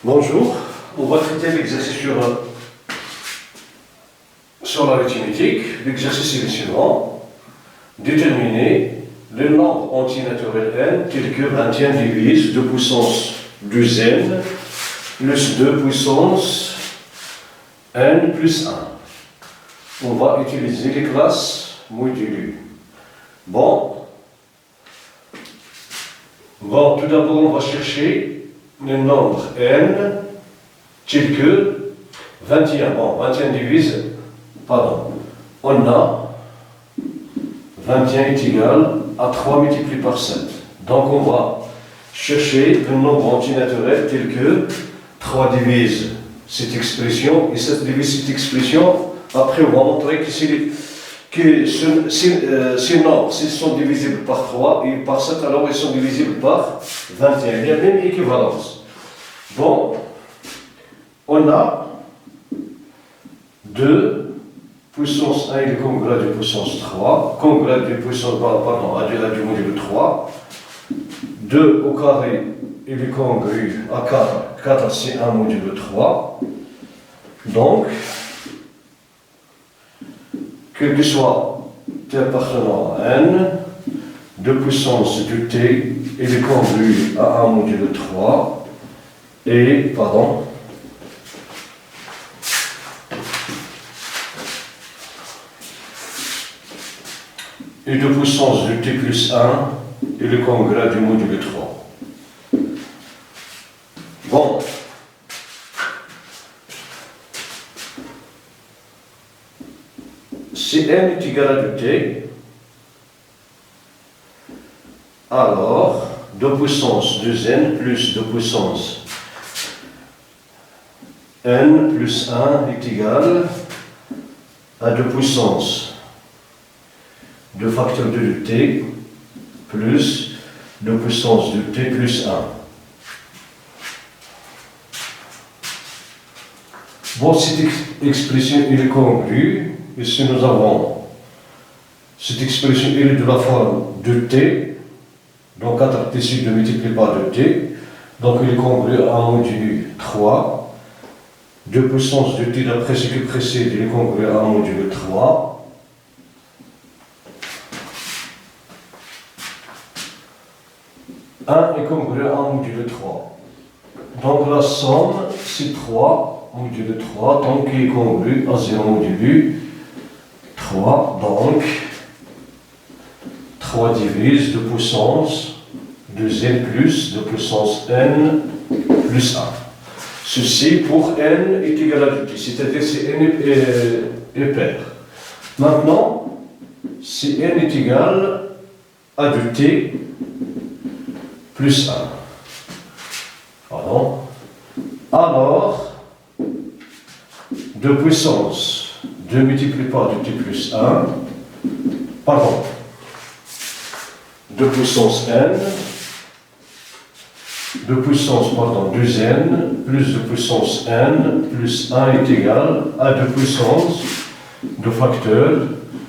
Bonjour, on va traiter l'exercice sur l'arithmétique. L'exercice est le suivant. Déterminer le nombre antinaturel n tel que 21 divise 2 puissance 2n plus 2 puissance n plus 1. On va utiliser les classes modules. Bon, tout d'abord on va chercher le nombre n tel que 21. Bon, 21 divise, pardon, on a 21 est égal à 3 multiplié par 7. Donc on va chercher le nombre antinaturel tel que 3 divise cette expression et 7 divise cette expression. Après on va montrer que ces nombres, s'ils sont divisibles par 3 et par 7, alors ils sont divisibles par 21. Il y a même équivalence. Bon, on a 2 puissance 1 est congruent de puissance 3, congruent de puissance, pardon, à du module 3. 2 au carré est congruent à 4, 4 c'est 1 module 3. Donc, quel que soit t appartenant à n, 2 puissance de t est congruent à 1 module 3 et, pardon, et 2 puissance de t plus 1 est le congruent du module 3. Bon. Si n est égal à 2t, alors 2 puissance 2n plus 2 puissance n plus 1 est égal à 2 puissance 2 facteur de 2t plus 2 puissance de t plus 1. Bon, cette expression est congrue. Ici, nous avons cette expression est de la forme de t, donc 4t sur 2 multiplié par 2t, donc il est congru à 1 module 3, 2 puissance de t d'après ce qui précède, il est congru à 1 module 3, est congru à 1 module 3. Donc la somme, c'est 3 module 3, donc il est congru à 0 module 3, donc 3 divise 2 puissance 2n plus 2 puissance n plus 1. Ceci pour n est égal à 2t, c'est-à-dire si n est pair. Maintenant, si n est égal à 2t plus 1, pardon, alors 2 puissance 2 multiplié par 2t plus 1, pardon, 2 puissance n, 2 puissance, pardon, 2n, plus 2 puissance n, plus 1 est égal à 2 puissance de facteur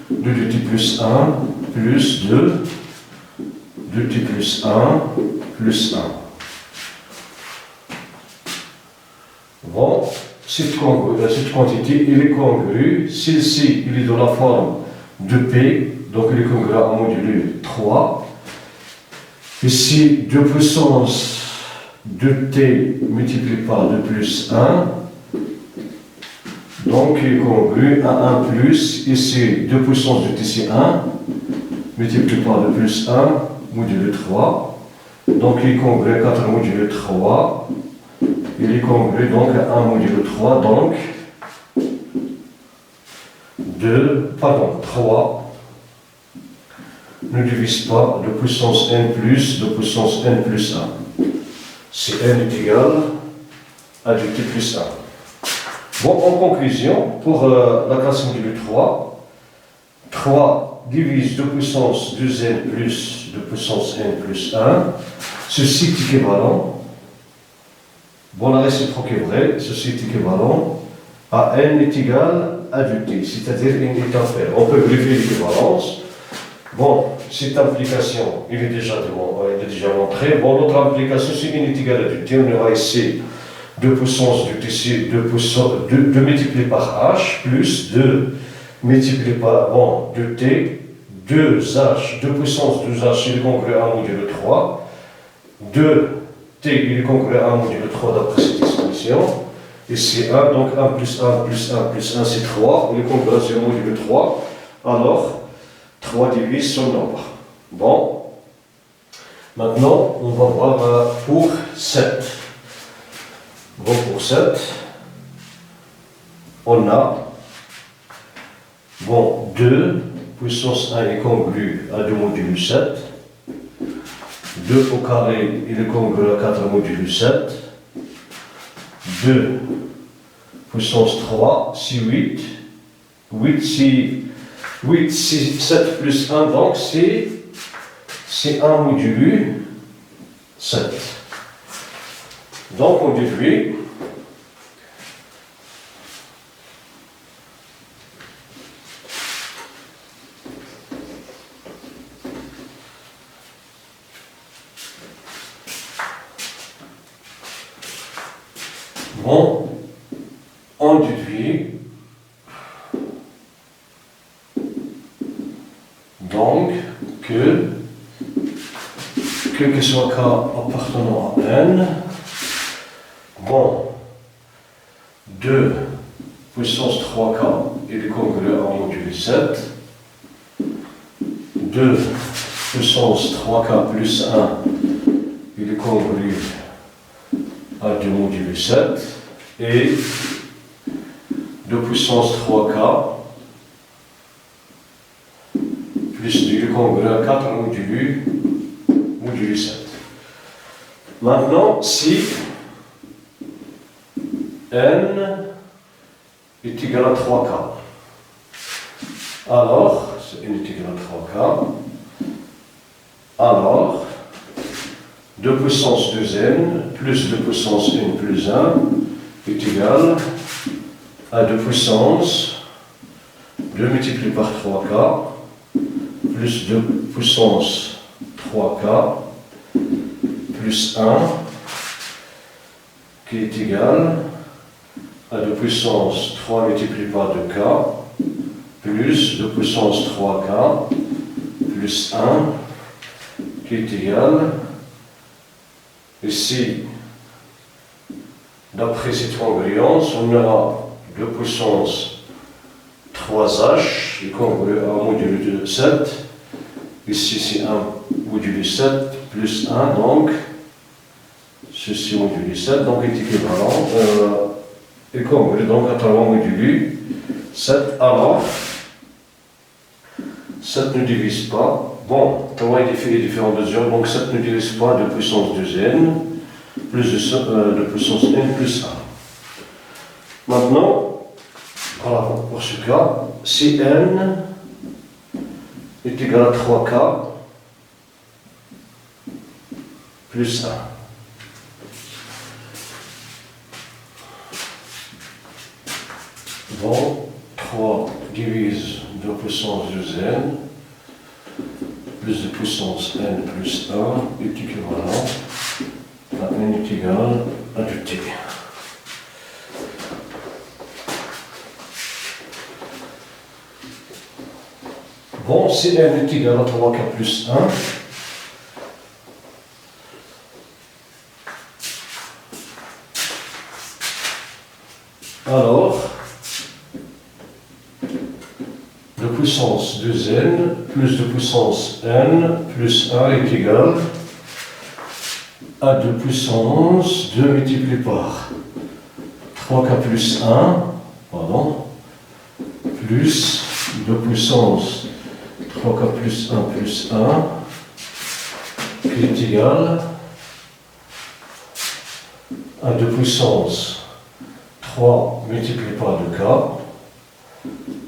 de 2t plus 1, plus 2, 2t plus 1, plus 1. Bon. Cette quantité, il est congrue. Celle-ci, il est dans la forme de P, donc il est congruent à module 3. Ici, 2 puissance de T multiplié par 2 plus 1. Donc il est congru à 1 plus. Ici, 2 puissance de T, c'est 1. Multiplié par 2 plus 1, module 3. Donc il est congru à 4 module 3. Il est congru donc à 1 module 3, donc 3 ne divise pas 2 puissance n plus 2 puissance n plus 1. Si n est égal à 2t plus 1. Bon, en conclusion, pour la classe module 3, 3 divise 2 puissance 2n plus 2 puissance n plus 1. Ceci est équivalent. Bon, la réciproque est vraie, ceci est équivalent à n est égal à 2t, c'est-à-dire n est impair. On peut vérifier l'équivalence. Bon, cette implication, il est déjà montré. Bon, l'autre implication, si n est égal à 2t, on aura ici 2 puissance du ici 2 multiplié par h plus 2 multiplié par 2t, 2h, 2 puissance 2h, il est congruent à 1 modulo 3, 2t, il est congruent à 1 modulo 3 d'après cette expression, et c'est 1, donc 1 plus 1 plus 1 plus 1, c'est 3, il est congruent à 1 modulo 3, alors 3 divise son nombre. Bon, maintenant on va voir pour 7. Bon, pour 7, on a 2 puissance 1 est congru à 2 modulo 7, 2 au carré il est congru à 4 modulo 7, 2 puissance 3, c'est 8, 8 c'est 7 plus 1, donc c'est 1 modulo 7. Donc on déduit on déduit donc que quel que soit k appartenant à n, 2 puissance 3k il est congruent à 1 modulo 7, 2 puissance 3k plus 1 il est congruent à 2 modulo 7, et 2 puissance 3k plus 2 il est congruent à 4 modulo 7. Maintenant, si n est égal à 3k, alors, si n est égal à 3k, alors 2 puissance 2n plus 2 puissance n plus 1 est égal à 2 puissance 2 multiplié par 3k plus 2 puissance 3k plus 1 qui est égal à 2 puissance 3 multiplié par 2k plus 2 puissance 3k plus 1 qui est égal, ici, d'après cette congruence, on aura 2 puissance 3h, est congruent à 1 modulo 7, ici c'est 1 modulo 7 plus 1, donc ceci modulo 7, donc est équivalent, est congruent donc à 3 modulo 7, alors 7 ne divise pas, 3 est différent de 0, donc 7 ne divise pas 2 puissance 2n, plus de puissance n plus 1. Maintenant, voilà, pour ce cas, si n est égal à 3k plus 1. 3 divise 2 puissance 2n plus de puissance n plus 1 est équivalent à n est égal à 2t. Si n est égal à 3k plus 1, alors 2 puissance 2n plus 2 puissance n plus 1 est égal à 2 puissance 2 multiplié par 3k plus 1, plus 2 puissance 3k plus 1 plus 1 qui est égal à 2 puissance 3 multiplié par 2k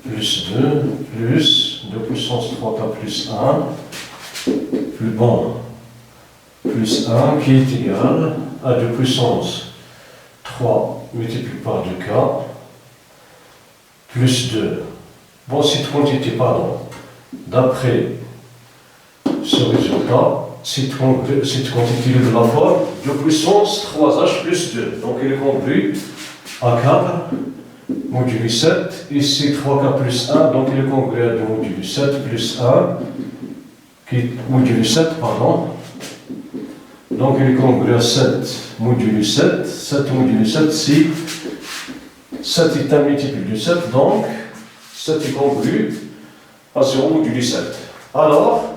plus 2 plus 2 puissance 3k plus 1 plus 1 qui est égal à 2 puissance 3 multiplié par 2k plus 2. Cette quantité, d'après ce résultat, cette quantité de la forme de puissance 3h plus 2. Donc il est compris à 4 modulo 7, ici 3k plus 1, donc il est compris à 2 modulo 7 plus 1, qui est modulo 7, pardon. Donc il est compris à 7 modulo 7, 7 modulo 7, si 7 est un multiple de 7, donc 7 est compris à 0 modulo 7. Alors,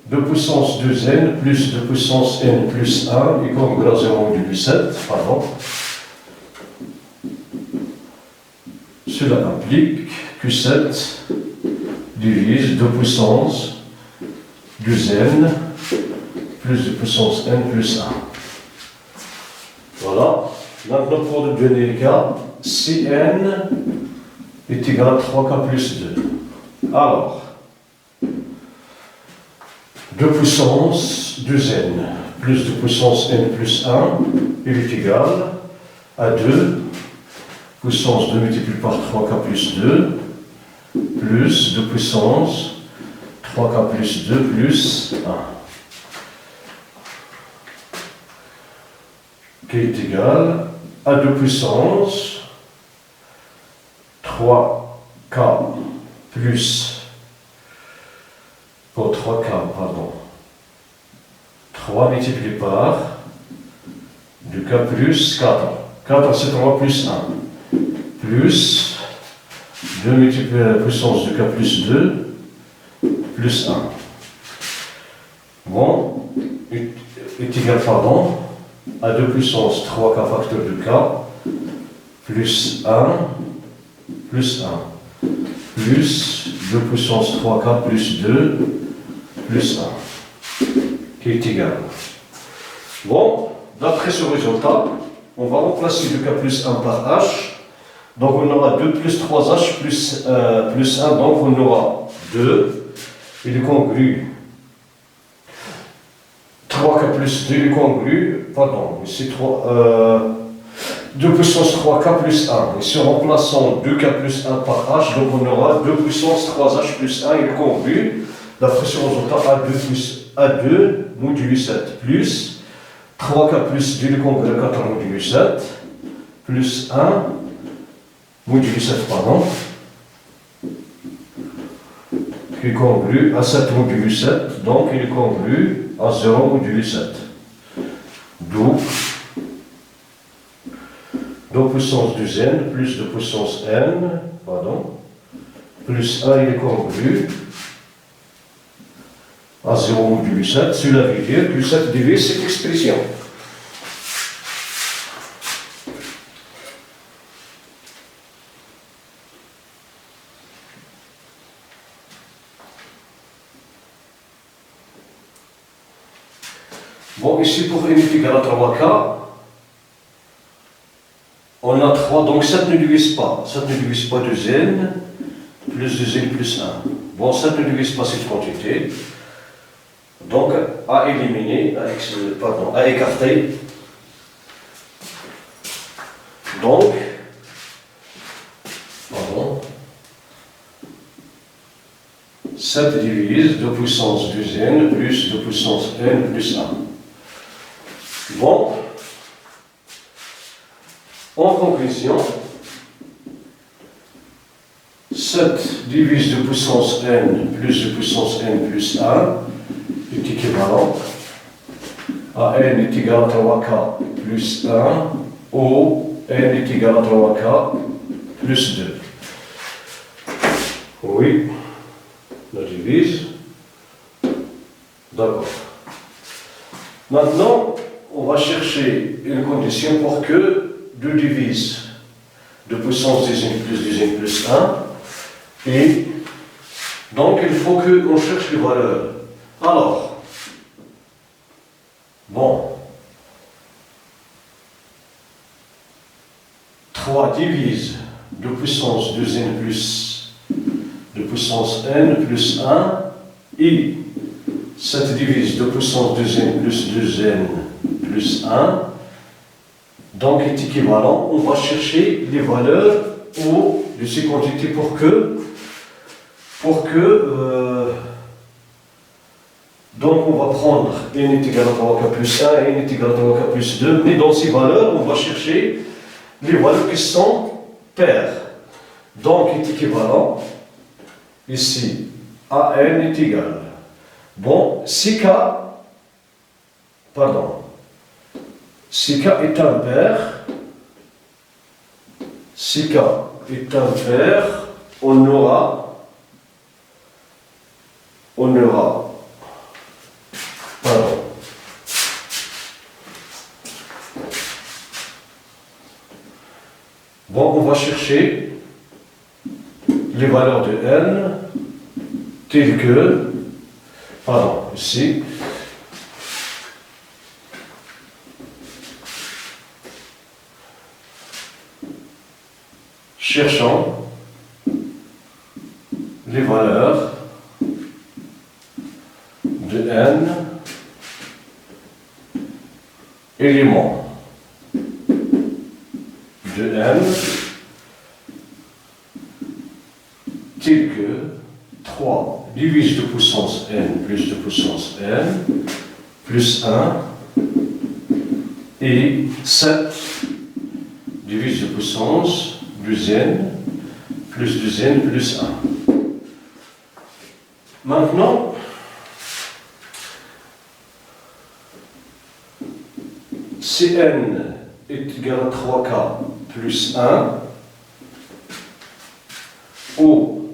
2 puissance 2n plus 2 puissance n plus 1 est compris à 0 modulo 7, pardon. Cela implique que 7 divise 2 puissance 2n plus 2 puissance n plus 1. Voilà. Maintenant, pour le dernier cas, si n est égal à 3k plus 2. Alors, 2 puissance 2n plus 2 puissance n plus 1, il est égal à 2 puissance 2 multiplié par 3k plus 2 plus 2 puissance 3k plus 2 plus 1 qui est égal à 2 puissance 3k plus pour 3k, pardon, 3 multiplié par 2k plus 4. 4 c'est 3 plus 1. Plus 2 multiplié par la puissance de k plus 2 plus 1. Bon, est égal, pardon, à 2 puissance 3k facteur de k plus 1 plus 1 plus 2 puissance 3k plus 2 plus 1 qui est égal. Bon, d'après ce résultat, on va remplacer le k plus 1 par h. Donc on aura 2 plus 3h plus 1, donc on aura 2. Il est congru. 3k plus 2 est congru, pardon, c'est 2 puissance 3k plus 1. Ici en remplaçant 2k plus 1 par h, donc on aura 2 puissance 3h plus 1, il est congru. D'après ce résultat, A2 modulo 7 plus 3k plus 2 est congru à 4 modulo 7 plus 1 modulo 7, pardon, qui est congru à 7 modulo 7, donc il est congru à 0 modulo 7. D'où 2 puissance 2n plus 2 puissance n, pardon, plus 1, il est congru à 0 modulo 7. Cela veut dire que 7 divise cette expression. Bon, ici pour n est égal à 3k, on a 3, donc 7 ne divise pas. 7 ne divise pas 2n, plus 2n plus 1. Bon, 7 ne divise pas cette quantité. Donc, à éliminer, à écarter. Donc, pardon, 7 divise 2 puissance 2n plus 2 puissance n plus 1. Bon, en conclusion, 7 divise 2 puissance n plus 2 puissance n plus 1 est équivalent à n est égal à 3k plus 1 ou n est égal à 3k plus 2. Oui, on divise. D'accord. Maintenant, on va chercher une condition pour que 2 divise 2 puissance 2n plus 2n plus 1. Et donc, il faut qu'on cherche les valeurs. Alors, bon, 3 divise 2 puissance 2n plus 2 puissance n plus 1 et 7 divise 2 puissance 2n plus 2n plus 1, donc est équivalent. On va chercher les valeurs de ces quantités pour que Donc on va prendre n est égal à 3k plus 1 et n est égal à 3k plus 2. Mais dans ces valeurs, on va chercher les valeurs qui sont paires. Donc est équivalent, ici, à n est égal. Bon, si k est impair, si k est impair, on aura, bon, on va chercher les valeurs de n telles que, ici, cherchons les valeurs de n éléments de n tels que 3 divise de puissance n plus de puissance n plus 1 et 7 divise de puissance 2n plus 2n plus 1. Maintenant, si n est égal à 3k plus 1, ou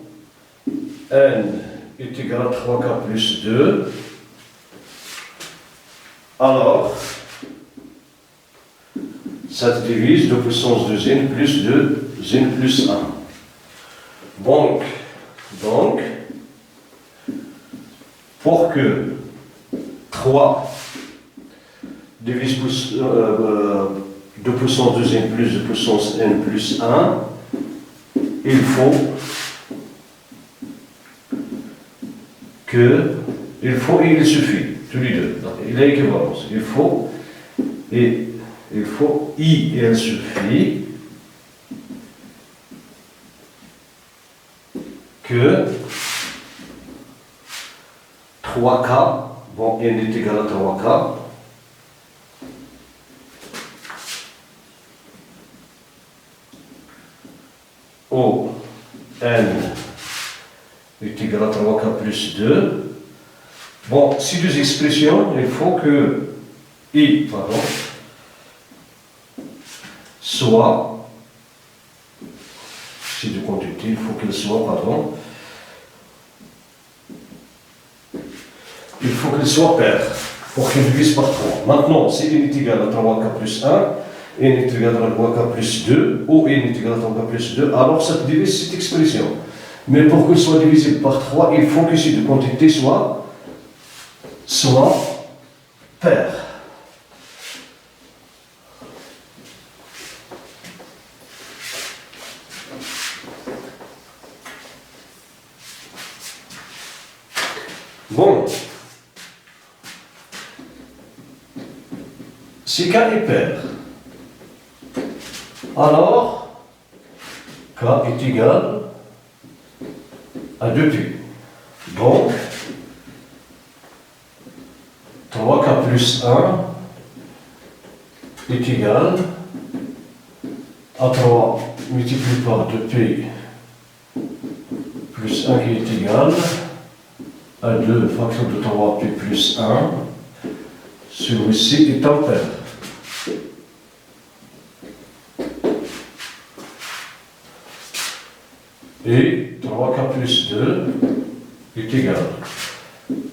n est égal à 3k plus 2, alors ça se divise de puissance 2n plus 2n plus 1. Donc, pour que 3 divise de puissance 2n plus de puissance n plus 1, il faut et il suffit, tous les deux. Donc, il est équivalence. Il faut et il suffit que 3k, bon, n est égal à 3k, ou n est égal à 3k plus 2. Bon, ces deux expressions, il faut que soit, ces deux quantités, il faut qu'elles soient, il faut qu'elles soient paires pour qu'elles divisent par 3. Maintenant, si n est égal à 3k plus 1, n est égal à 3k plus 2, ou n est égal à 3k plus 2, alors ça divise cette expression. Mais pour qu'elle soit divisible par 3, il faut que ces deux quantités soient paires. Bon, si k est pair, alors k est égal à 2p. Donc, 3k plus 1 est égal à 3 multiplié par 2p plus 1 qui est égal à 2 facteur de 3p plus 1. Celui-ci est ampère. Et 3k plus 2 est égal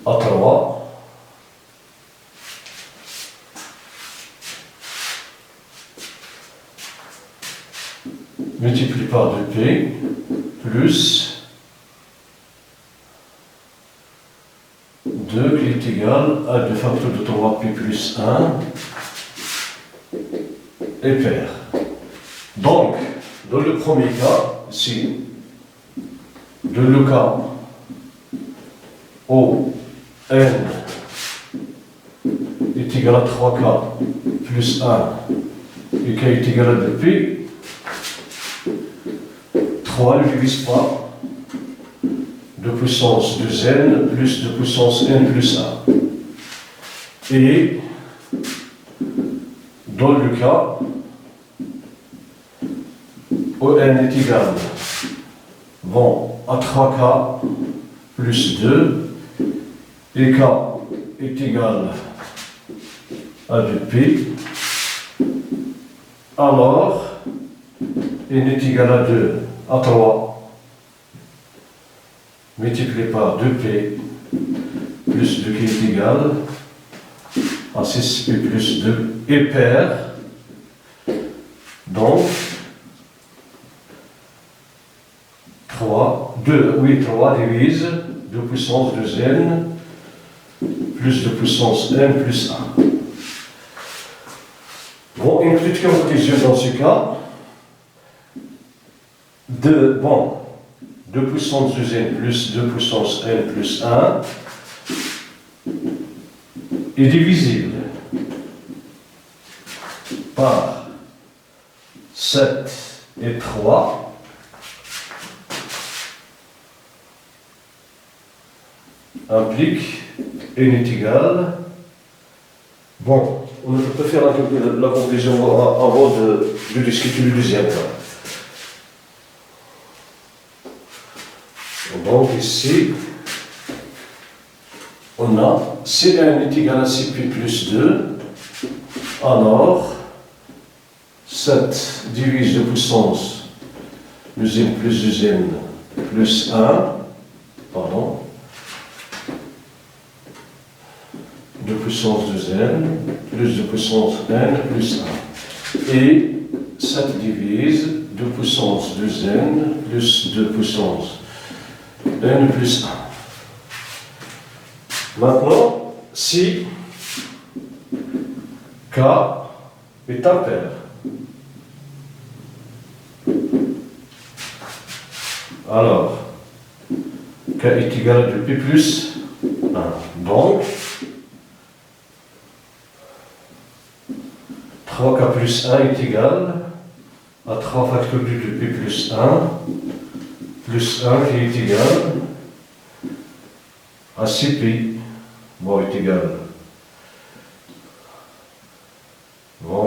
à 3 multiplié par 2p plus 2 qui est égal à 2 facteurs de 3p plus 1 est pair. Donc, dans le premier cas, ici, dans le cas où n est égal à 3k plus 1 et k est égal à 2p, 3 ne divise pas de puissance 2n plus de puissance n plus 1. Et dans le cas où n est égal à 3k plus 2 et k est égal à 2p, alors n est égal à 2 à 3 multiplié par 2p plus 2 qui est égal à 6p plus 2 et pair. Donc 3 divise 2 puissance 2n plus 2 puissance n plus 1. Bon, une petite conclusion dans ce cas. 2 puissance 2n plus 2 puissance n plus 1 est divisible par 7 et 3 implique n est égal. Bon, on peut faire la conclusion avant de discuter le deuxième cas. Donc ici, on a si n est égal à 6p plus 2, alors 7 divise 2 puissance 2n plus 2n plus 1, pardon, 2 puissance 2n plus 2 puissance n plus 1. Et 7 divise 2 puissance 2n plus 2 puissance n plus 1. Maintenant, si k est impair, alors k est égal à 2p plus 1. Donc 3k plus 1 est égal à 3 facteurs de 2p plus 1 qui est égal à 6p est égal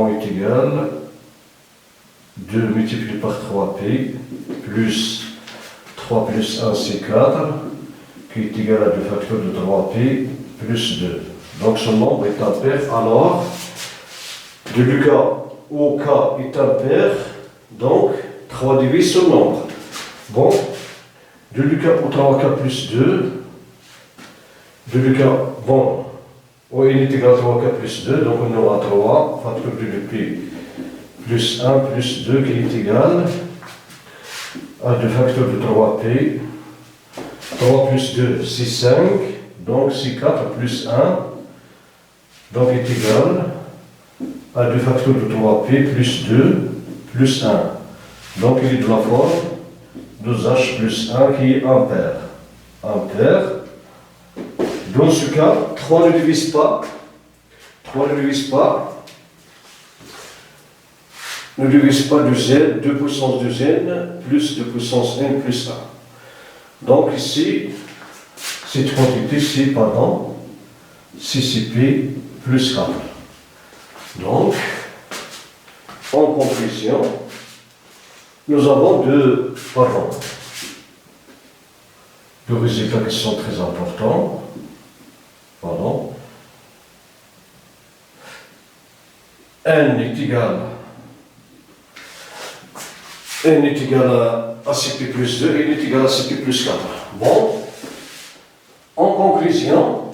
est égal 2 multiplié par 3p plus 3 plus 1 c'est 4 qui est égal à 2 facteurs de 3p plus 2. Donc ce nombre est impair. Alors de le cas où k est impair, donc 3 divise ce nombre. Bon, de le cas où 3k plus 2, de le cas, où n est égal à 3k plus 2, donc on aura 3 facteur de 2p plus 1 plus 2 qui est égal à 2 facteurs de 3p. 3 plus 2, c'est 5, donc c'est 4 plus 1, donc est égal à 2 facteurs de 3p plus 2 plus 1. Donc il est de la forme 2h plus 1 qui est impair. Impair. Dans ce cas, 3 ne divise pas. 3 ne divise pas. Ne divise pas 2n, 2 puissance 2n plus 2 puissance n plus 1. Donc ici, cette quantité, c'est, 6p plus 4. Donc, en conclusion, nous avons deux résultats qui sont très importants. N est égal à 6p plus 2 et n est égal à 6p plus 4. Bon, en conclusion,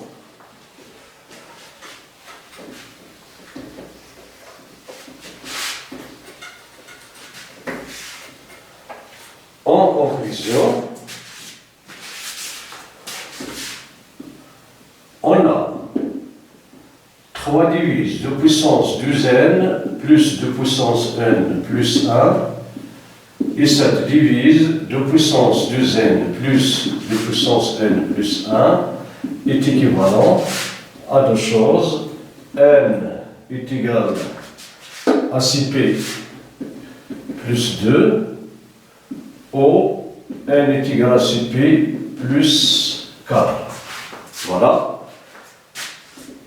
on a 3 divise 2 puissance 2n plus 2 puissance n plus 1 et 7 divise 2 puissance 2n plus 2 puissance n plus 1 est équivalent à deux choses. N est égal à 6p plus 2 ou n est égal à 6p plus 4. Voilà.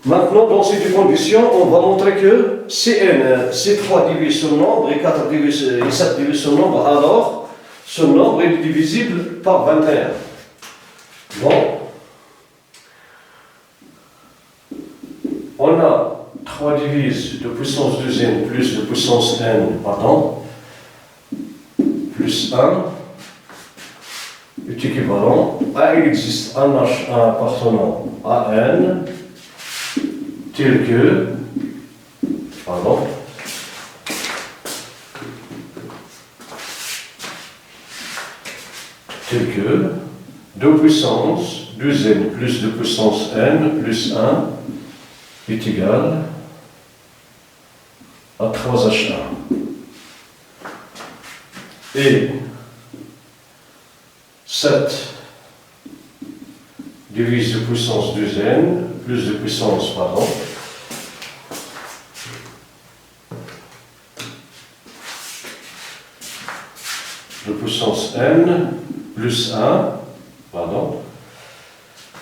Maintenant, dans ces deux conditions, on va montrer que si 3 divise ce nombre et 4 divise, et 7 divise ce nombre, alors ce nombre est divisible par 21. Bon, on a 3 divise de puissance deuxième plus de puissance n, plus 1 est équivalent à, il existe un H1 appartenant à n, tel que, tel que 2 puissance deuxième plus 2 puissance n plus 1 est égal à 3H1. Et 7 divise de puissance deuxième plus de puissance, de puissance n plus 1,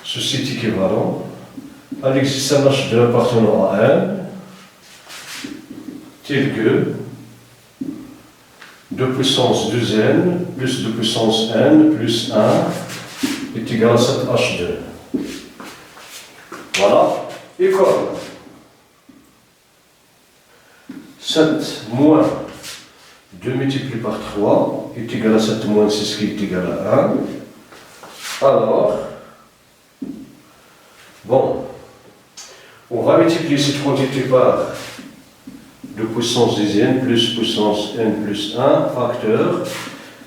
ceci est équivalent à l'existence H2 appartenant à n, tel que 2 puissance deuxième plus 2 puissance n plus 1 est égal à 7H2. Voilà, et comme 7 moins 2 multiplié par 3 est égal à 7 moins 6 qui est égal à 1. Alors, bon, on va multiplier cette quantité par 2 puissance dixième plus puissance n plus 1 facteur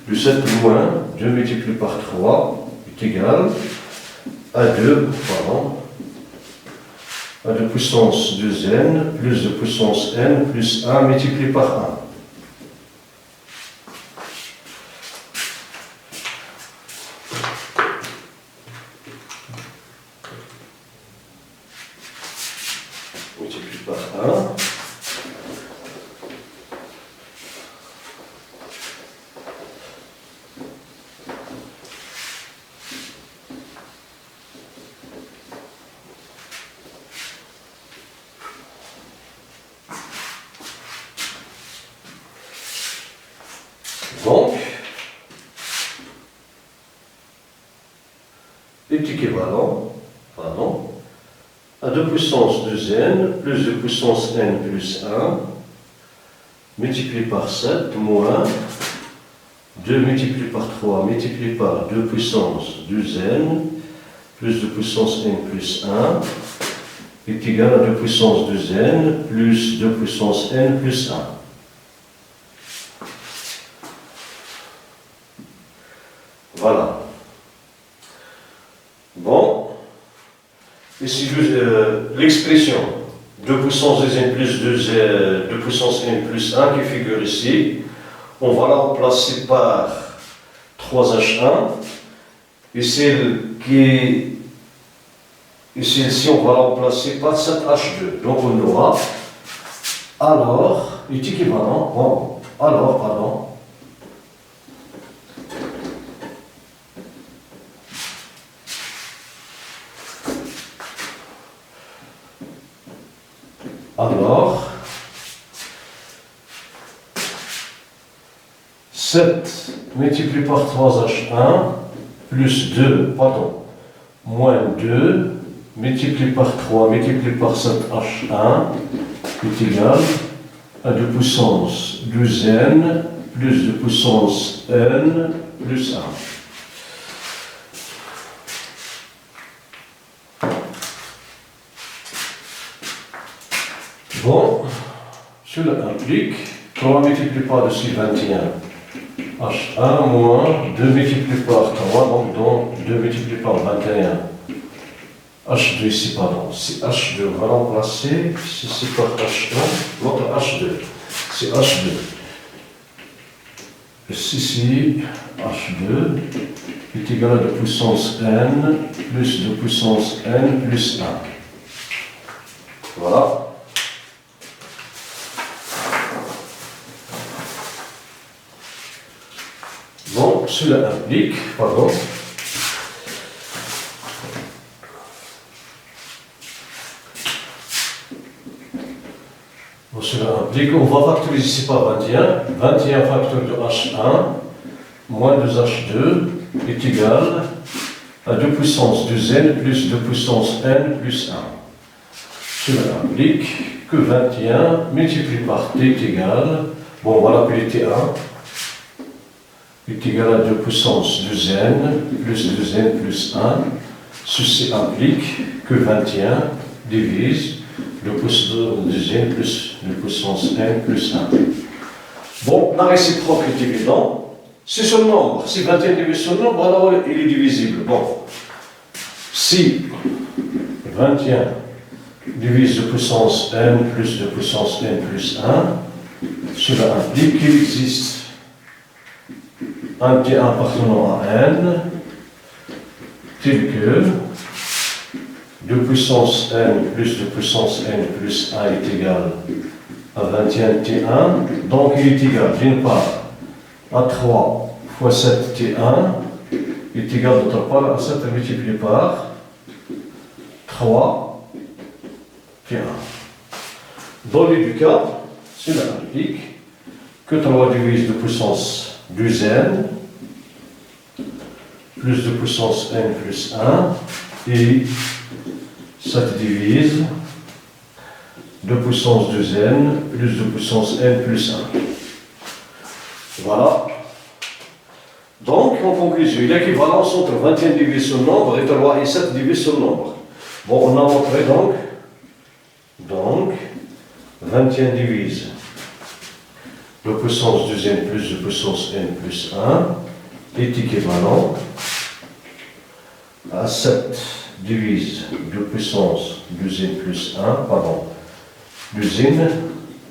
de 7 moins 2 multiplié par 3 est égal à 2 puissance 2n plus de puissance n plus 1 multiplié par 1. Multiplié par 1. Donc, est équivalent à 2 puissance 2n plus 2 puissance n plus 1 multiplié par 7 moins 2 multiplié par 3 multiplié par 2 puissance 2n plus 2 puissance n plus 1 est égal à 2 puissance 2n plus 2 puissance n plus 1. Voilà. Bon, ici l'expression 2 puissance 2n plus 2 puissance n plus 1 qui figure ici, on va la remplacer par 3H1 et celle-ci on va la remplacer par 7H2. Donc on aura alors est équivalent, alors 7 multiplié par 3H1 plus 2, moins 2 multiplié par 3 multiplié par 7H1 est égal à 2 puissance 2n plus 2 puissance n plus 1. Bon, cela implique 3 multiplié par 2, 21. H1 moins 2 multiplié par 3, donc 2 multiplié par 21. H2 ici, c'est H2, on va remplacer ceci par H1, notre H2, c'est H2. Ceci, H2, est égal à 2 puissance n plus 2 puissance n plus 1. Voilà. Bon, cela implique, Bon, cela implique, on va factoriser ici par 21. 21 facteur de H1 moins 2H2 est égal à 2 puissance 2n plus 2 puissance n plus 1. Cela implique que 21 multiplié par t est égal, bon, on va l'appeler T1, est égal à 2 puissance 2n plus 2n plus 1. Ceci implique que 21 divise 2 puissance 2n plus 2 puissance n plus 1. Bon, la réciproque est évidente. C'est ce nombre. Si 21 divise ce nombre, alors il est divisible. Bon, si 21 divise 2 puissance n plus 2 puissance n plus 1, cela implique qu'il existe un T1 appartenant à n tel que 2 puissance n plus 2 puissance n plus 1 est égal à 21 T1. Donc il est égal d'une part à 3 fois 7 T1 est égal d'autre part à 7 multiplié par 3 T1. Dans les deux cas, cela implique que 3 divise 2 puissance 2n plus 2 puissance n plus 1 et 7 divise 2 puissance 2n plus 2 puissance n plus 1. Voilà. Donc, en conclusion, l'équivalence entre 21 divise ce nombre et 3 et 7 divise ce nombre. Bon, on a montré donc 21 divise 2 puissance 2n plus 2 puissance n plus 1 est équivalent à 7 divise 2 puissance 2n plus 1, pardon, 2n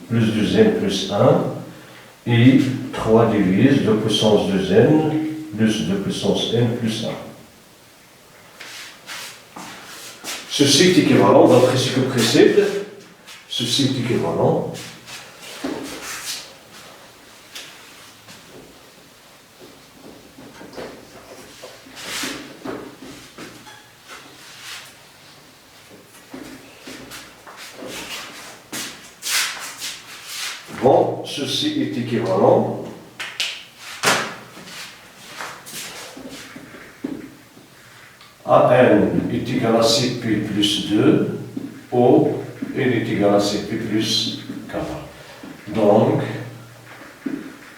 plus 2n plus 1 et 3 divise 2 puissance 2n plus 2 puissance n plus 1. Ceci est équivalent, d'après ce que précède, ceci est équivalent bon, ceci est équivalent à n est égal à Cp plus 2, O n est égal à Cp plus 4. Donc,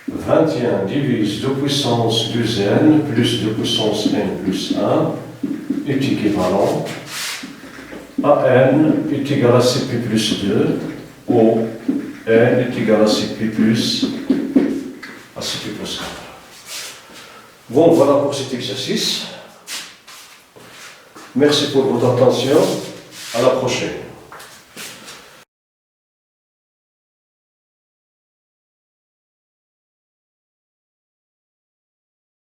21 divise 2 puissance 2n plus 2 puissance n plus 1 est équivalent à n est égal à Cp plus 2, O n est égal à Cp plus 4. Bon, voilà pour cet exercice. Merci pour votre attention. À la prochaine.